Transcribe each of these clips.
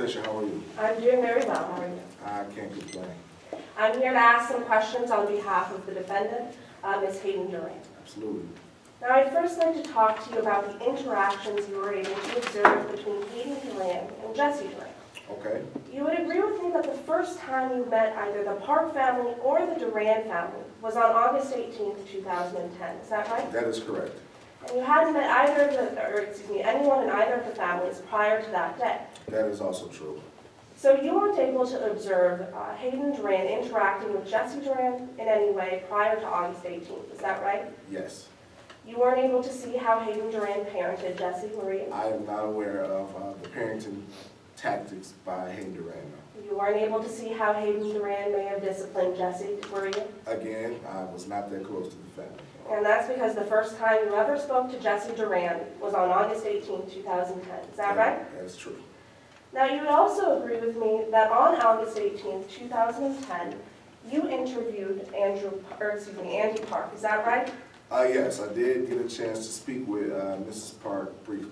Fisher, how are you? I'm doing very well. How are you? I can't complain. I'm here to ask some questions on behalf of the defendant, Ms. Hayden Durant. Absolutely. Now, I'd first like to talk to you about the interactions you were able to observe between Hayden Durant and Jesse Durant. Okay. You would agree with me that the first time you met either the Park family or the Durant family was on August 18th, 2010. Is that right? That is correct. And you hadn't met either of anyone in either of the families prior to that day. That is also true. So you weren't able to observe Hayden Durant interacting with Jesse Durant in any way prior to August 18th. Is that right? Yes. You weren't able to see how Hayden Durant parented Jesse, were you? I am not aware of the parenting tactics by Hayden Durant. You weren't able to see how Hayden Durant may have disciplined Jesse, were you? Again, I was not that close to the family. And that's because the first time you ever spoke to Jesse Durant was on August 18th, 2010. Is that right? That's true. Now, you would also agree with me that on August 18th, 2010, you interviewed Andy Park. Is that right? Yes, I did get a chance to speak with Mrs. Park briefly.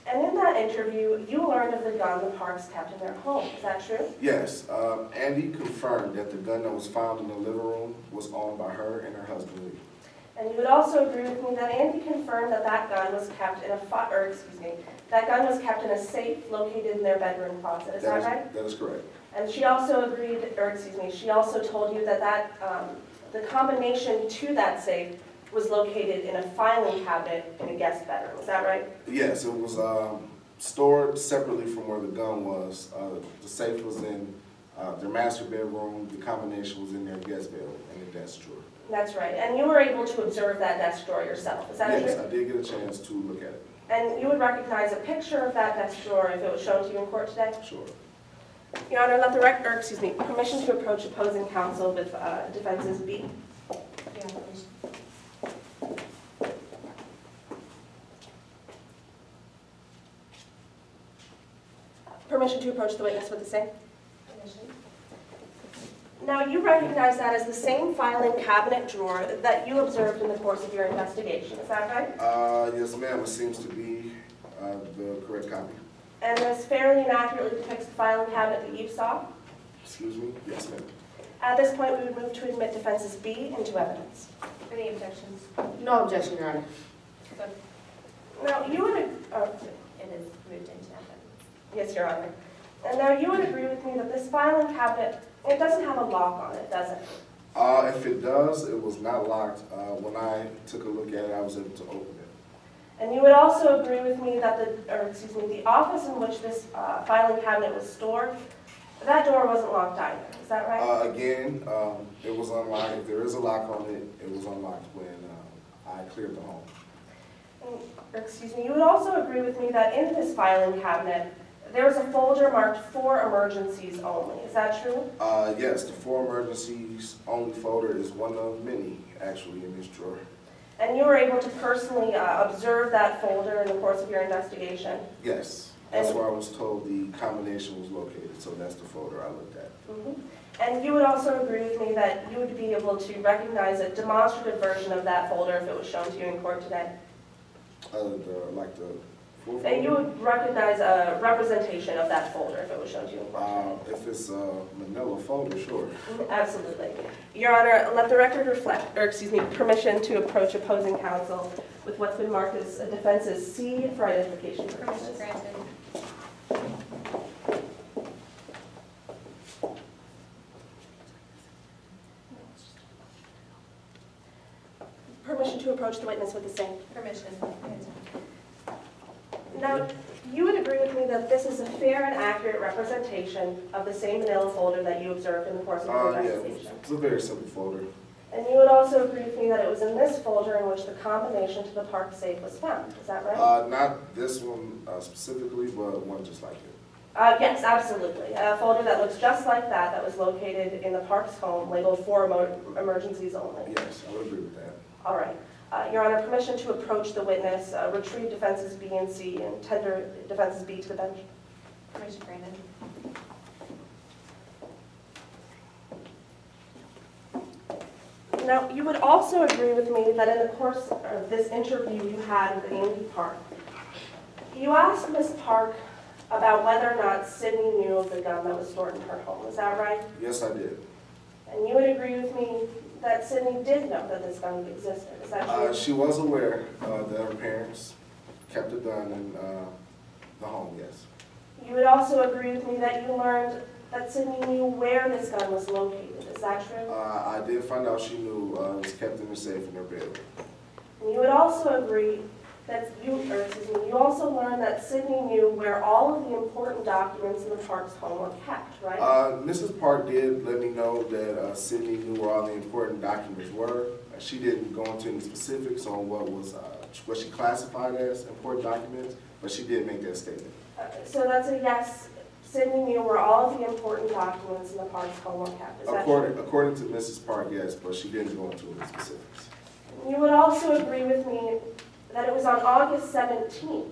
And in that interview, you learned of the gun the Parks kept in their home. Is that true? Yes, Andy confirmed that the gun that was found in the living room was owned by her and her husband, Lee. And you would also agree with me that Andy confirmed that that gun was kept in a safe located in their bedroom closet. Is that right? That is correct. And she also she also told you that the combination to that safe was located in a filing cabinet in a guest bedroom. Is that right? Yes, it was stored separately from where the gun was. The safe was in their master bedroom. The combination was in their guest bedroom and the desk drawer. That's right. And you were able to observe that desk drawer yourself. Is that true? Yes, I did get a chance to look at it. And you would recognize a picture of that desk drawer if it was shown to you in court today? Sure. Your Honor, let the record, permission to approach opposing counsel with defenses B. Yeah, please. Permission to approach the witness with the same. Permission. Now, Now, you recognize that as the same filing cabinet drawer that you observed in the course of your investigation. Is that right? Yes, ma'am. It seems to be the correct copy. And this fairly and accurately depicts the filing cabinet that you saw? Excuse me? Yes, ma'am. At this point, we would move to admit defenses B into evidence. Any objections? No objection, Your Honor. Good. Now, you would... It is moved into evidence. Yes, Your Honor. And now, you would agree with me that this filing cabinet, it doesn't have a lock on it, does it? If it does, it was not locked. When I took a look at it, I was able to open it. And you would also agree with me that the office in which this filing cabinet was stored, that door wasn't locked either. Is that right? Again, it was unlocked. If there is a lock on it, it was unlocked when I cleared the home. And, you would also agree with me that in this filing cabinet, there was a folder marked for emergencies only. Is that true? Yes, the for emergencies only folder is one of many, actually, in this drawer. And you were able to personally observe that folder in the course of your investigation? Yes, that's where I was told the combination was located, so that's the folder I looked at. Mm-hmm. And you would also agree with me that you would be able to recognize a demonstrative version of that folder if it was shown to you in court today? And you would recognize a representation of that folder if it was shown to you in court today? If it's a manila folder, sure. Absolutely. Your Honor, let the record reflect, permission to approach opposing counsel with what's been marked as a defense's C for identification purposes. Permission granted. Permission to approach the witness with the same. Permission granted. Now, you would agree with me that this is a fair and accurate representation of the same manila folder that you observed in the course of your Yeah, investigation? it's a very simple folder. And you would also agree with me that it was in this folder in which the combination to the Park safe was found. Is that right? Not this one specifically, but one just like it. Yes, absolutely. A folder that looks just like that was located in the Park's home, labeled for emergencies only. Yes, I would agree with that. All right. Your Honor, permission to approach the witness, retrieve defenses B and C, and tender defenses B to the bench. Permission granted. Now, you would also agree with me that in the course of this interview you had with Andy Park, you asked Ms. Park about whether or not Sydney knew of the gun that was stored in her home. Is that right? Yes, I did. And you would agree with me that Sydney did know that this gun existed. Is that true? She was aware that her parents kept a gun in the home, yes. You would also agree with me that you learned that Sydney knew where this gun was located. Is that true? I did find out she knew it was kept in a safe in her bedroom. And you would also agree that you also learned that Sydney knew where all of the important documents in the Parks home were kept, right? Mrs. Park did let me know that Sydney knew where all the important documents were. She didn't go into any specifics on what she classified as important documents, but she did make that statement. So that's a yes. Sydney knew where all of the important documents in the Parks home were kept. Is that true? According to Mrs. Park, yes, but she didn't go into any specifics. You would also agree with me that it was on August 17th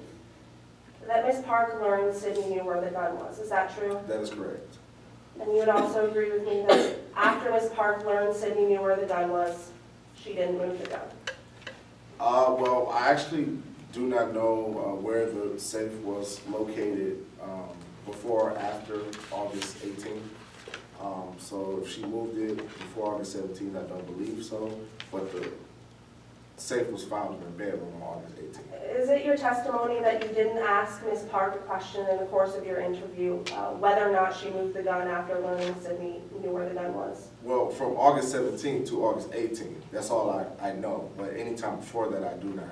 that Ms. Park learned Sydney knew where the gun was. Is that true? That is correct. And you would also agree with me that after Ms. Park learned Sydney knew where the gun was, she didn't move the gun. Well, I actually do not know where the safe was located before or after August 18th. So if she moved it before August 17th, I don't believe so. But the safe was found in her bedroom on August 18th. Is it your testimony that you didn't ask Ms. Park a question in the course of your interview whether or not she moved the gun after learning Sydney knew where the gun was? Well, from August 17th to August 18th, that's all I know. But anytime before that, I do not.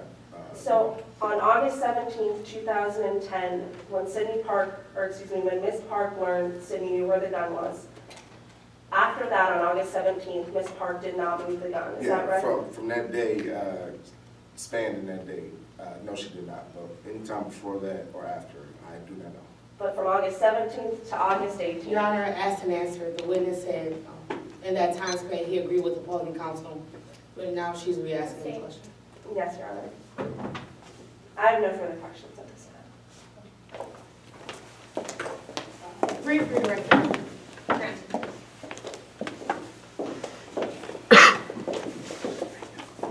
So on August 17th, 2010, when when Ms. Park learned Sydney knew where the gun was, after that, on August 17th, Ms. Park did not move the gun. Is that right? From that day, spanned in that day, no, she did not. But anytime before that or after, I do not know. But from August 17th to August 18th? Your Honor, asked and answered. The witness said in that time span he agreed with the opposing counsel, but now she's re-asking the question. Yes, Your Honor. I have no further questions at this time. Brief record.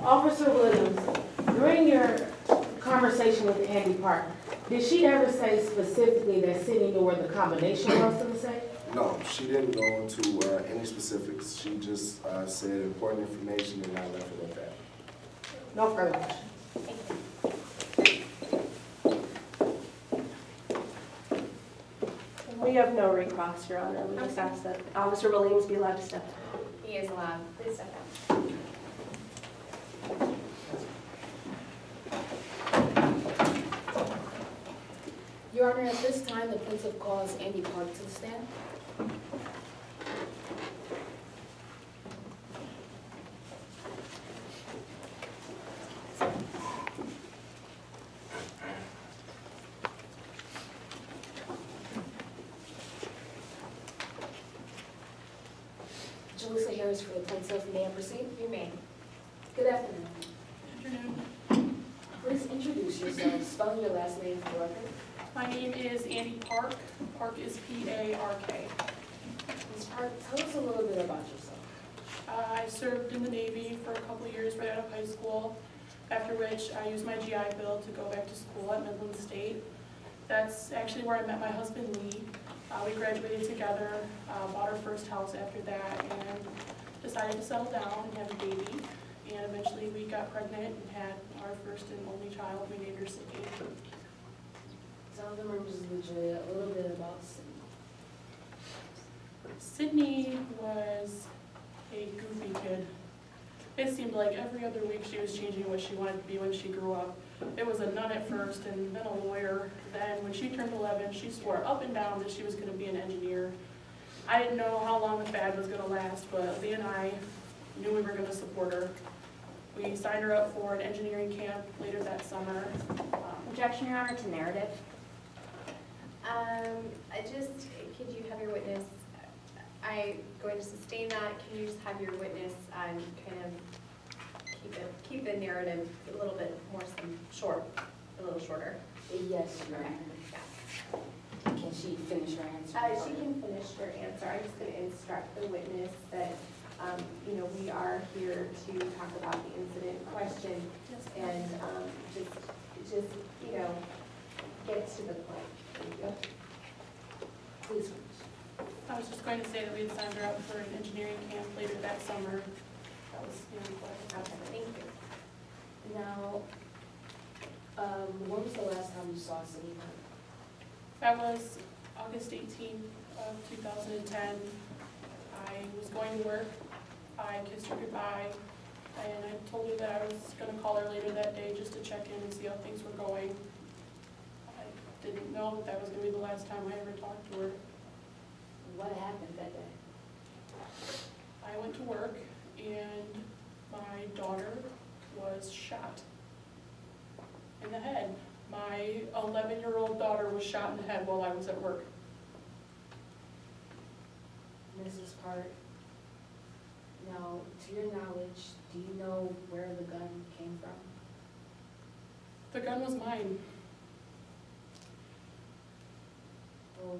Officer Williams, during your conversation with Andy Park, did she ever say specifically that Sydney knew where the combination was to the safe? No, she didn't go into any specifics. She just said important information and I left it at that. No further questions. We have no recross, Your Honor. We just ask that Officer Williams be allowed to step down. He is allowed. Please step down. Your Honor, at this time, the plaintiff calls Andy Park to the stand. Jalissa Harris for the plaintiff. May I proceed? You may. Good afternoon. Please introduce yourself, spelling your last name for the record. My name is Andy Park. Park is P-A-R-K. Ms. Park, tell us a little bit about yourself. I served in the Navy for a couple years right out of high school, after which I used my GI Bill to go back to school at Midland State. That's actually where I met my husband, Lee. We graduated together, bought our first house after that, and decided to settle down and have a baby. And eventually we got pregnant and had our first and only child. We named her Sydney. Tell the members of the jury a little bit about Sydney. Sydney was a goofy kid. It seemed like every other week she was changing what she wanted to be when she grew up. It was a nun at first and then a lawyer. Then when she turned 11, she swore up and down that she was going to be an engineer. I didn't know how long the fad was going to last, but Lee and I knew we were going to support her. We signed her up for an engineering camp later that summer. Objection, Your Honor, to narrative. Could you have your witness, I'm going to sustain that, can you just have your witness kind of keep the narrative a little bit more a little shorter? Yes, Your Honor. Yeah. Can she finish her answer? She can finish her answer. I'm just going to instruct the witness that, we are here to talk about the incident in question and just get to the point. Thank you. Please finish. I was just going to say that we had signed her up for an engineering camp later that summer. That was the only question. Okay, thank you. Now, when was the last time you saw Cindy Park? That was August 18th of 2010. I was going to work. I kissed her goodbye, and I told her that I was going to call her later that day just to check in and see how things were going. I didn't know that was going to be the last time I ever talked to her. What happened that day? I went to work, and my daughter was shot in the head. My 11-year-old daughter was shot in the head while I was at work. Mrs. Park, now, to your knowledge, do you know where the gun came from? The gun was mine. Well,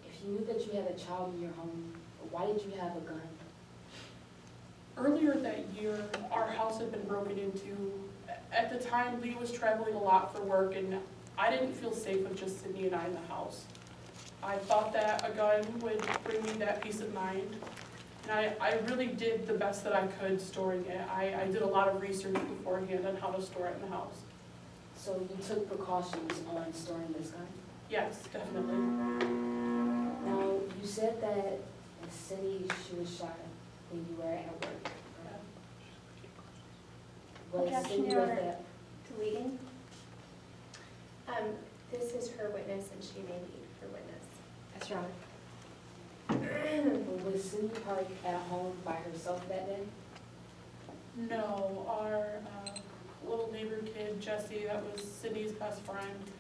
if you knew that you had a child in your home, why did you have a gun? Earlier that year, our house had been broken into. At the time, Lee was traveling a lot for work, and I didn't feel safe with just Sydney and I in the house. I thought that a gun would bring me that peace of mind, and I really did the best that I could storing it. I did a lot of research beforehand on how to store it in the house. So you took precautions on storing this gun? Yes, definitely. Now, you said that in the city she was shot when you were at work. Was Objection, Cindy Your with Honor. that? Deleting. This is her witness, and she may be her witness. That's right. Was Cindy Park at home by herself that day? No, our little neighbor kid, Jesse, that was Sydney's best friend,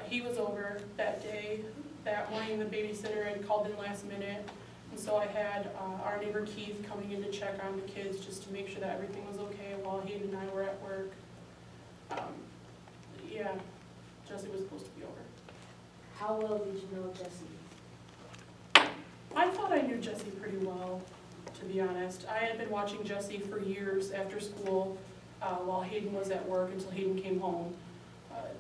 he was over that day. That morning, the babysitter had called in last minute, and so I had our neighbor Keith coming in to check on the kids just to make sure that everything was okay while he and I were at work. Yeah, Jesse was supposed to be over. How well did you know Jesse? I thought I knew Jesse pretty well, to be honest. I had been watching Jesse for years after school while Hayden was at work until Hayden came home.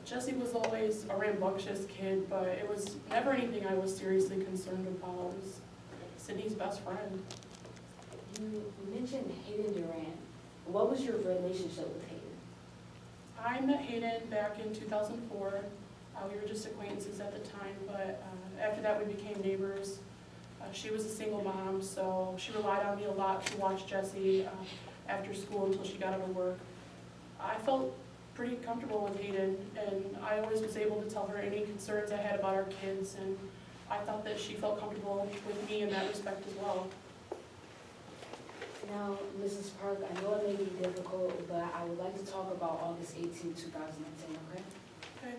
Jesse was always a rambunctious kid, but it was never anything I was seriously concerned about. It was Sydney's best friend. You mentioned Hayden Durant. What was your relationship with Hayden? I met Hayden back in 2004. We were just acquaintances at the time, but after that we became neighbors. She was a single mom, so she relied on me a lot to watch Jesse after school until she got out of work. I felt pretty comfortable with Hayden, and I always was able to tell her any concerns I had about our kids, and I thought that she felt comfortable with me in that respect as well. Now, Mrs. Park, I know it may be difficult, but I would like to talk about August 18, 2010, okay? Okay.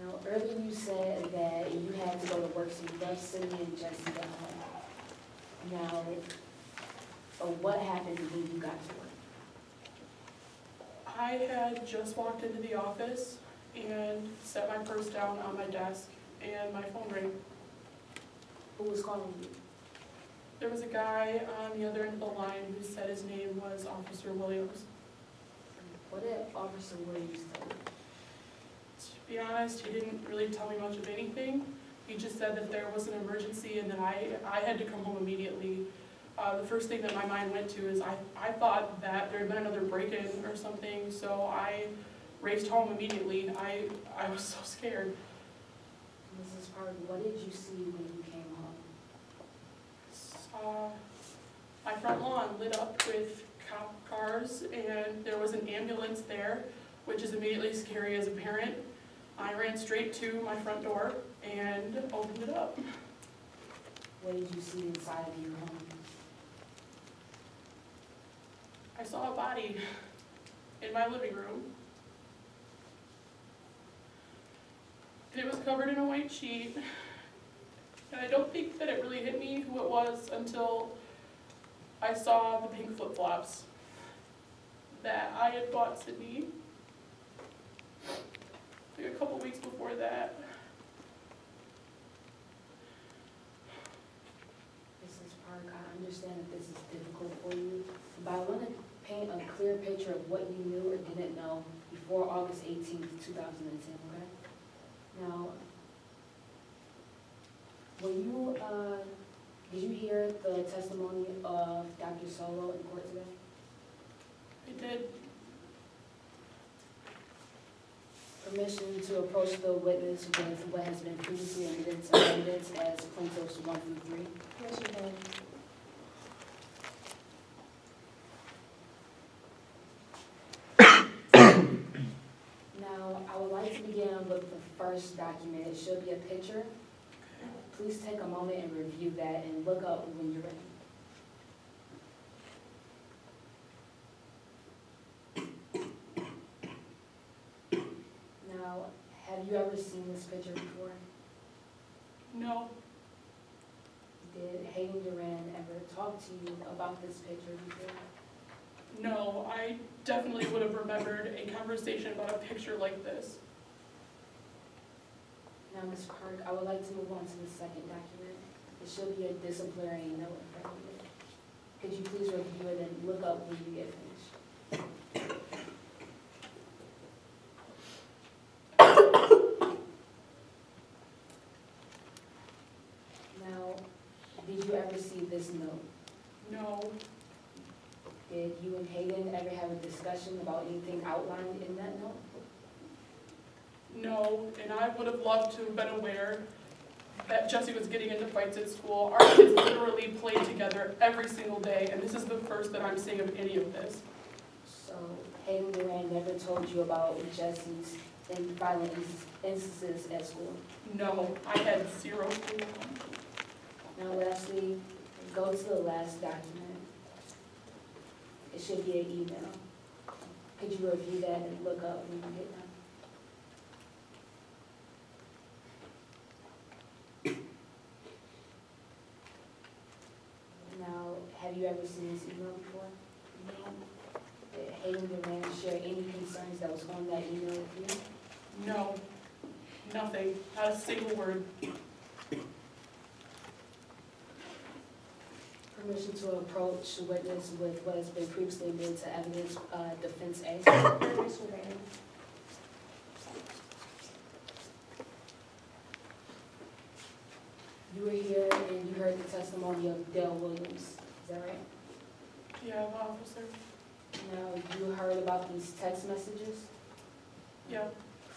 Now, earlier you said that you had to go to work, so you left Cindy and Jesse at home. Now, what happened when you got to work? I had just walked into the office and set my purse down on my desk, and my phone rang. Who was calling you? There was a guy on the other end of the line who said his name was Officer Williams. What did Officer Williams tell you? To be honest, he didn't really tell me much of anything. He just said that there was an emergency and that I had to come home immediately. The first thing that my mind went to is I thought that there had been another break-in or something, so I raced home immediately. I was so scared. Mrs. Park, what did you see when you came home? Saw my front lawn lit up with cop cars, and there was an ambulance there, which is immediately scary as a parent. I ran straight to my front door and opened it up. What did you see inside of your home? I saw a body in my living room. It was covered in a white sheet, and I don't think that it really hit me who it was until I saw the pink flip-flops that I had bought Sydney like a couple weeks before that. Mrs. Park, I understand that this is difficult for you, but I want to paint a clear picture of what you knew or didn't know before August 18th, 2010, okay? Now, When you, did you hear the testimony of Dr. Solo in court today? I did. Permission to approach the witness with what has been previously admitted into evidence as plaintiffs 1 through 3. Yes, you did. Now, I would like to begin with the first document. It should be a picture. Please take a moment and review that and look up when you're ready. Now, have you ever seen this picture before? No, Did Hayden Duran ever talk to you about this picture before? no, I definitely would have remembered a conversation about a picture like this. Now, Ms. Park, I would like to move on to the second document. It should be a disciplinary note in front of you. Could you please review it and look up when you get finished? Now, did you ever see this note? No, Did you and Hayden ever have a discussion about anything outlined in that note? no, and I would have loved to have been aware that Jesse was getting into fights at school. Our kids literally played together every single day, and this is the first that I'm seeing of any of this. So Hayden Duran never told you about Jesse's violent instances at school? No, I had zero clue. Now lastly, go to the last document. It should be an email. Could you review that and look up when you get done? Now, have you ever seen this email before? No, Did Hayden Duran share any concerns that was on that email with you? no, nothing, not a single word. Permission to approach witness with what has been previously admitted to evidence, defense A. Permission granted. You were here and you heard the testimony of Dale Williams, is that right? Yeah, officer. Now, you heard about these text messages? Yeah,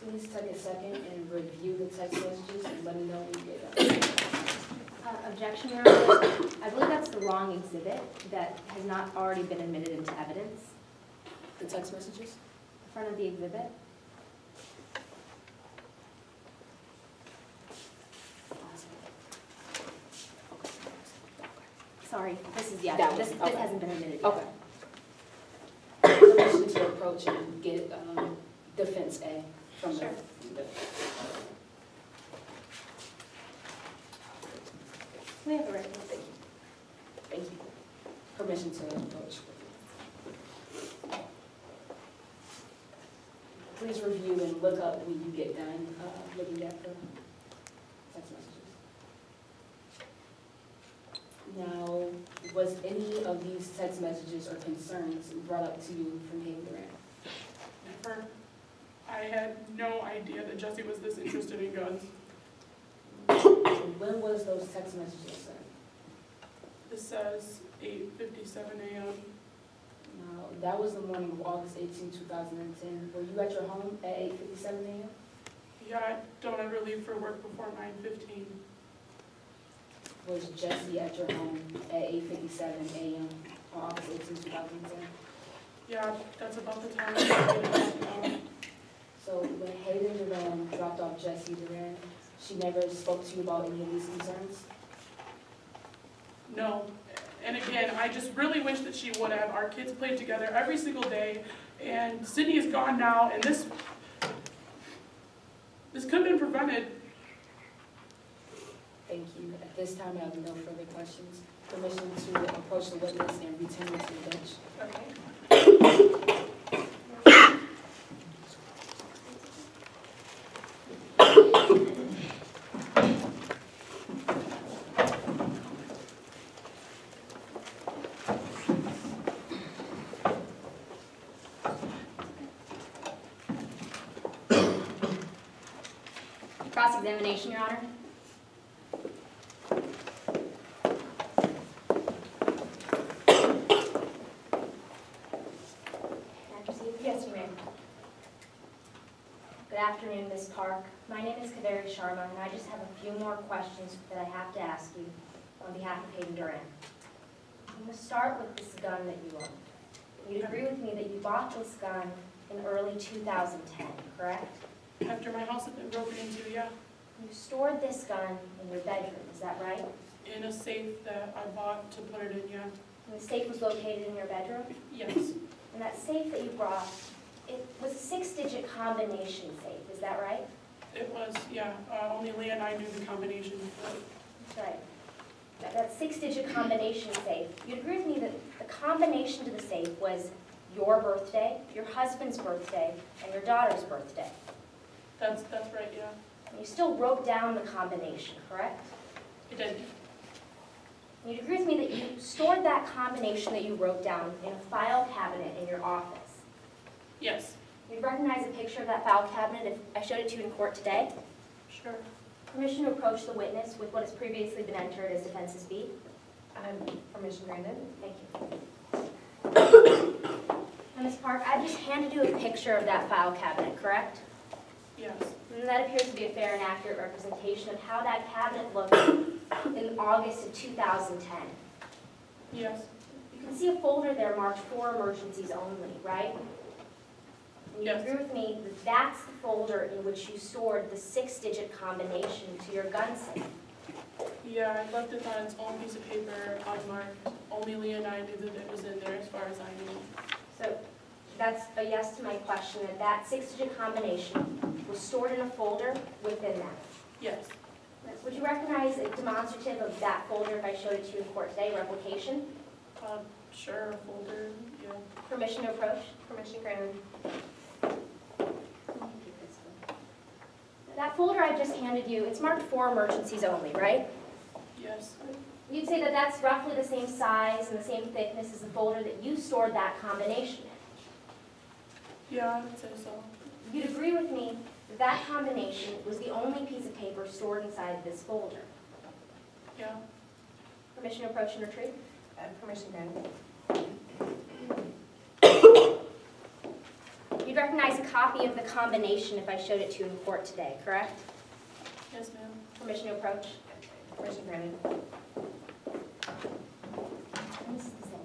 Please take a second and review the text messages and let me know when you get done. Objection, Your Honor. I believe that's the wrong exhibit that has not already been admitted into evidence. The text messages? The front of the exhibit. Sorry, this is, yeah, That one, this okay. hasn't been admitted yet. Okay. Permission to approach and get defense A from the. Sure. We have a right. Thank you. Permission to approach. Please review and look up when you get done looking at the text messages. Now, was any of these text messages or concerns brought up to you from Hayden Duran? never. I had no idea that Jesse was this interested in guns. When was those text messages sent? This says 8:57 a.m. Now, that was the morning of August 18, 2010. Were you at your home at 8:57 a.m.? Yeah, I don't ever leave for work before 9:15. Was Jesse at your home at 8:57 a.m. on August 18, 2010? Yeah, that's about the time I made it. So when Hayden Duran dropped off Jesse Duran, she never spoke to you about any of these concerns? No, and again, I just really wish that she would have. Our kids played together every single day, and Sydney is gone now, and this could have been prevented. Thank you. At this time, I have no further questions. Permission to approach the witness and return her to the bench. Okay. Cross-examination, Your Honor. afternoon, Ms. Park. My name is Kaveri Sharma, and I just have a few more questions that I have to ask you on behalf of Hayden Duran. I'm going to start with this gun that you own. You'd agree with me that you bought this gun in early 2010, correct? After my house had been broken into, yeah, You stored this gun in your bedroom, is that right? in a safe that I bought to put it in, yeah. And the safe was located in your bedroom? Yes, And that safe that you brought, it was a 6-digit combination safe, is that right? it was, yeah. Only Leah and I knew the combination. That's right. That 6-digit combination safe, you'd agree with me that the combination to the safe was your birthday, your husband's birthday, and your daughter's birthday. That's right, yeah. And you still wrote down the combination, correct? It did. And you'd agree with me that you stored that combination that you wrote down in a file cabinet in your office. Yes, You'd recognize a picture of that file cabinet if I showed it to you in court today? sure. Permission to approach the witness with what has previously been entered as defense's B? Permission granted. Thank you. Now, Ms. Park, I've just handed you a picture of that file cabinet, correct? Yes, And that appears to be a fair and accurate representation of how that cabinet looked in August of 2010. yes, You can see a folder there marked for emergencies only, right? And you Yes. agree with me that that's the folder in which you stored the 6-digit combination to your gun safe. yeah. I left it on its own piece of paper, unmarked. Only Leah and I knew that it was in there, as far as I knew. So that's a yes to my question, that that 6-digit combination was stored in a folder within that. Yes, Would you recognize a demonstrative of that folder if I showed it to you in court today, replication? sure, folder, yeah. Permission to approach? Permission granted. That folder I just handed you, it's marked for emergencies only, right? Yes, You'd say that that's roughly the same size and the same thickness as the folder that you stored that combination in. yeah, I would say so. You'd agree with me that that combination was the only piece of paper stored inside this folder. Yeah, Permission to approach and retrieve? Permission granted. You'd recognize a copy of the combination if I showed it to you in court today, correct? yes, ma'am. Permission to approach? Permission granted. And this is the same.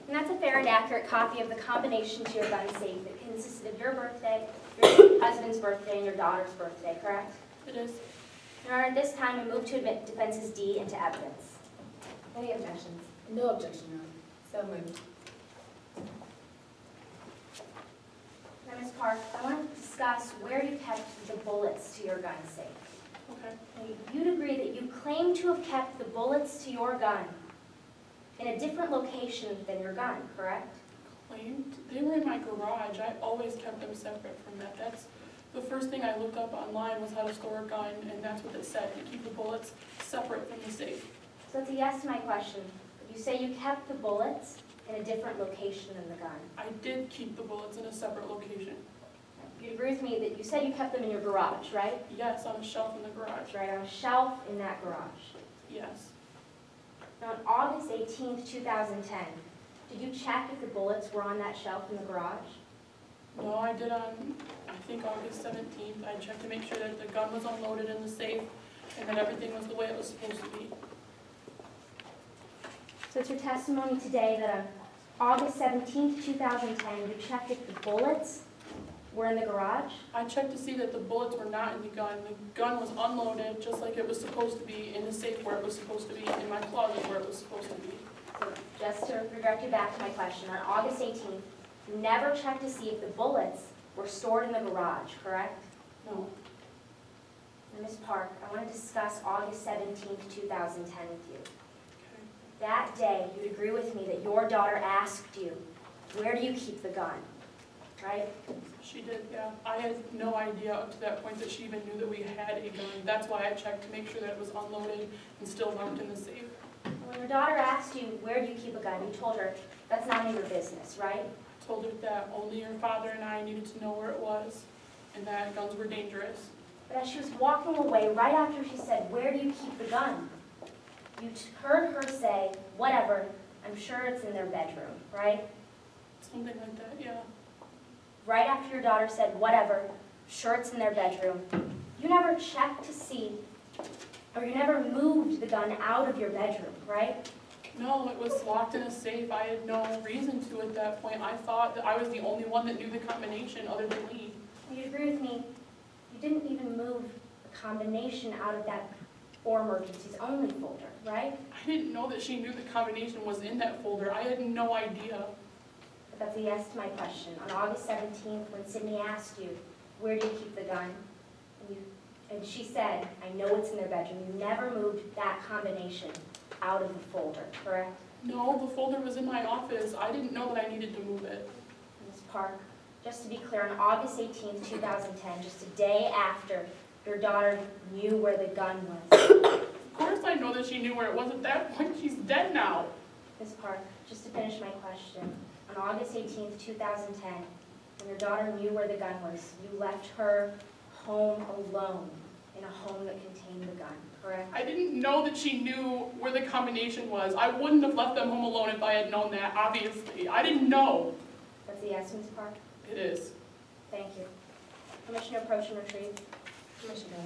And that's a fair and accurate copy of the combination to your gun safe that consisted of your birthday, your husband's birthday, and your daughter's birthday, correct? It is. Your Honor, at this time, I move to admit defense's D into evidence. Any objections? No objection, Your Honor. So moved. Now, Ms. Park, I want to discuss where you kept the bullets to your gun safe. Okay. Now, you'd agree that you claim to have kept the bullets to your gun in a different location than your gun, correct? Claimed. They were in my garage. I always kept them separate from that. That's the first thing I looked up online was how to store a gun, and that's what it said, to keep the bullets separate from the safe. So it's a yes to my question. You say you kept the bullets in a different location than the gun. I did keep the bullets in a separate location. You'd agree with me that you said you kept them in your garage, right? Yes, on a shelf in the garage. Right, on a shelf in that garage. Yes. Now, on August 18th, 2010, did you check if the bullets were on that shelf in the garage? No, I did on, I think August 17th. I checked to make sure that the gun was unloaded in the safe and that everything was the way it was supposed to be. So it's your testimony today that on August 17th, 2010, you checked if the bullets were in the garage? I checked to see that the bullets were not in the gun. The gun was unloaded just like it was supposed to be, in the safe where it was supposed to be, in my closet where it was supposed to be. So just to redirect you back to my question, on August 18th, you never checked to see if the bullets were stored in the garage, correct? No. Now, Ms. Park, I want to discuss August 17th, 2010 with you. Okay. That day, you'd agree with me that your daughter asked you, where do you keep the gun, right? She did, yeah. I had no idea up to that point that she even knew that we had a gun. That's why I checked to make sure that it was unloaded and still locked in the safe. When your daughter asked you, where do you keep a gun, you told her, that's none of your business, right? Told her that only her father and I needed to know where it was and that guns were dangerous. But as she was walking away, right after she said, where do you keep the gun? You heard her say, whatever, I'm sure it's in their bedroom, right? Something like that, yeah. Right after your daughter said, whatever, sure it's in their bedroom, you never checked to see, or you never moved the gun out of your bedroom, right? No, it was locked in a safe. I had no reason to at that point. I thought that I was the only one that knew the combination other than Lee. You'd agree with me, you didn't even move the combination out of that or emergencies only folder, right? I didn't know that she knew the combination was in that folder. I had no idea. But that's a yes to my question. On August 17th, when Sydney asked you, where do you keep the gun? And she said, I know it's in their bedroom. You never moved that combination out of the folder, correct? No, the folder was in my office. I didn't know that I needed to move it. Ms. Park, just to be clear, on August 18th, 2010, just a day after your daughter knew where the gun was. Of course I know that she knew where it was at that point. She's dead now. Ms. Park, just to finish my question, on August 18th, 2010, when your daughter knew where the gun was, you left her home alone in a home that contained the gun, correct? I didn't know that she knew where the combination was. I wouldn't have left them home alone if I had known that, obviously. I didn't know. That's a yes, Ms. Park? It is. Thank you. Commissioner, approach and retrieve. Commissioner.